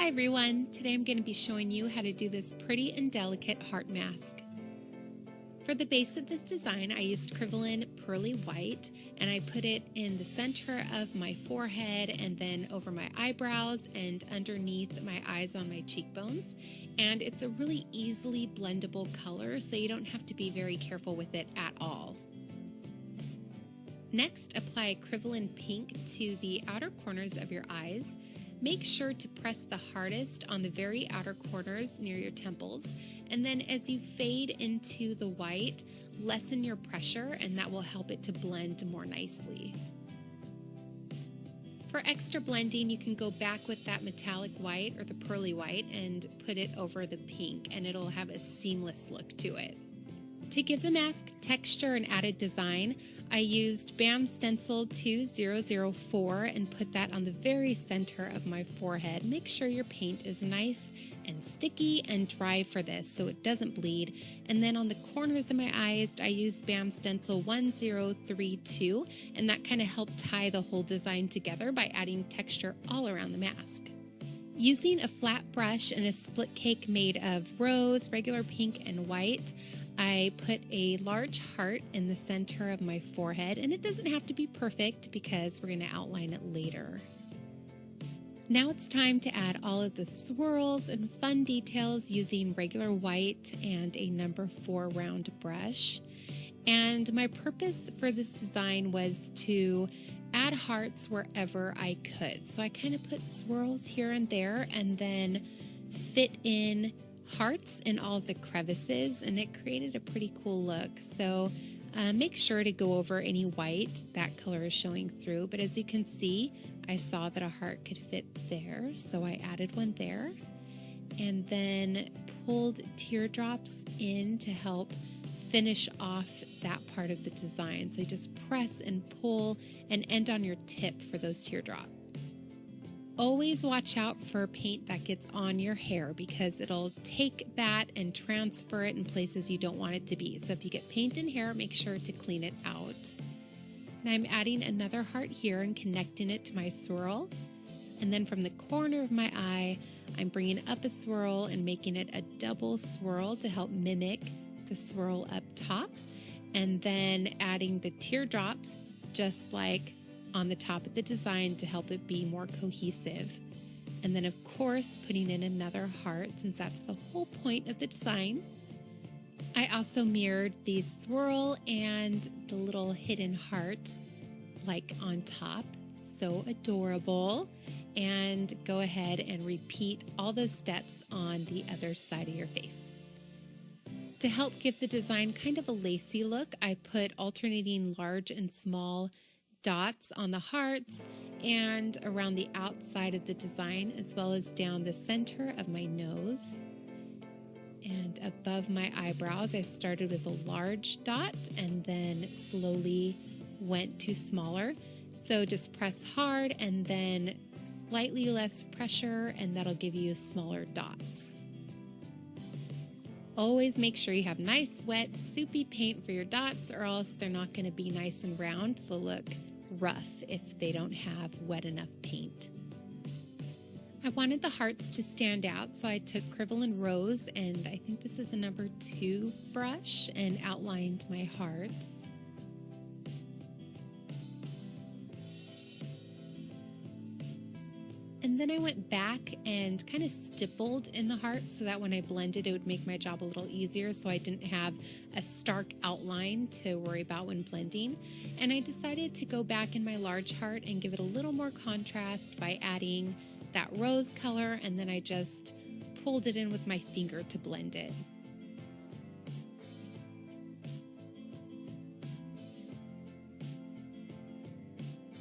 Hi everyone, today I'm going to be showing you how to do this pretty and delicate heart mask. For the base of this design, I used Kryvaline Pearly White, and I put it in the center of my forehead and then over my eyebrows and underneath my eyes on my cheekbones. And it's a really easily blendable color, so you don't have to be very careful with it at all. Next, apply Kryvaline Pink to the outer corners of your eyes. Make sure to press the hardest on the very outer corners near your temples, and then as you fade into the white, lessen your pressure, and that will help it to blend more nicely. For extra blending, you can go back with that metallic white or the pearly white and put it over the pink, and it'll have a seamless look to it. To give the mask texture and added design, I used BAM Stencil 2004 and put that on the very center of my forehead. Make sure your paint is nice and sticky and dry for this so it doesn't bleed. And then on the corners of my eyes, I used BAM Stencil 1032, and that kind of helped tie the whole design together by adding texture all around the mask. Using a flat brush and a split cake made of rose, regular pink, and white, I put a large heart in the center of my forehead, and it doesn't have to be perfect because we're going to outline it later. Now it's time to add all of the swirls and fun details using regular white and a number 4 round brush. And my purpose for this design was to add hearts wherever I could. So I kind of put swirls here and there and then fit in hearts in all of the crevices, and it created a pretty cool look. So make sure to go over any white. That color is showing through, but as you can see, I saw that a heart could fit there, so I added one there, and then pulled teardrops in to help finish off that part of the design. So you just press and pull and end on your tip for those teardrops. Always watch out for paint that gets on your hair because it'll take that and transfer it in places you don't want it to be. So if you get paint in hair, make sure to clean it out. Now I'm adding another heart here and connecting it to my swirl. And then from the corner of my eye, I'm bringing up a swirl and making it a double swirl to help mimic the swirl up top. And then adding the teardrops just like on the top of the design to help it be more cohesive. And then of course putting in another heart since that's the whole point of the design. I also mirrored the swirl and the little hidden heart like on top. So adorable. And go ahead and repeat all those steps on the other side of your face. To help give the design kind of a lacy look, I put alternating large and small dots on the hearts and around the outside of the design, as well as down the center of my nose. And above my eyebrows, I started with a large dot and then slowly went to smaller. So just press hard and then slightly less pressure, and that'll give you smaller dots. Always make sure you have nice, wet, soupy paint for your dots, or else they're not going to be nice and round. They'll look rough if they don't have wet enough paint. I wanted the hearts to stand out, so I took Kryvaline Rose, and I think this is a number 2 brush, and outlined my hearts. And then I went back and kind of stippled in the heart so that when I blended it would make my job a little easier, so I didn't have a stark outline to worry about when blending. And I decided to go back in my large heart and give it a little more contrast by adding that rose color, and then I just pulled it in with my finger to blend it.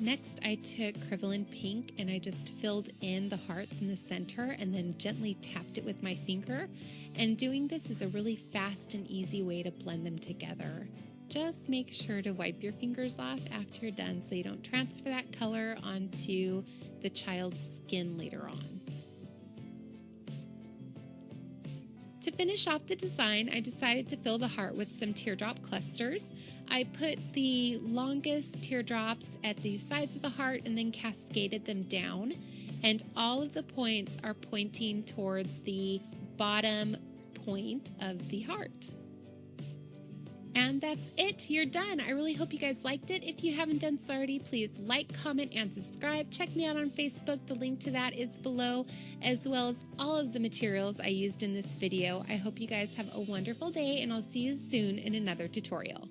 Next, I took Kryvaline Pink and I just filled in the hearts in the center and then gently tapped it with my finger. And doing this is a really fast and easy way to blend them together. Just make sure to wipe your fingers off after you're done so you don't transfer that color onto the child's skin later on. To finish off the design, I decided to fill the heart with some teardrop clusters. I put the longest teardrops at the sides of the heart and then cascaded them down. and all of the points are pointing towards the bottom point of the heart. And that's it. You're done. I really hope you guys liked it. If you haven't done so already, please like, comment, and subscribe. Check me out on Facebook. The link to that is below, as well as all of the materials I used in this video. I hope you guys have a wonderful day, and I'll see you soon in another tutorial.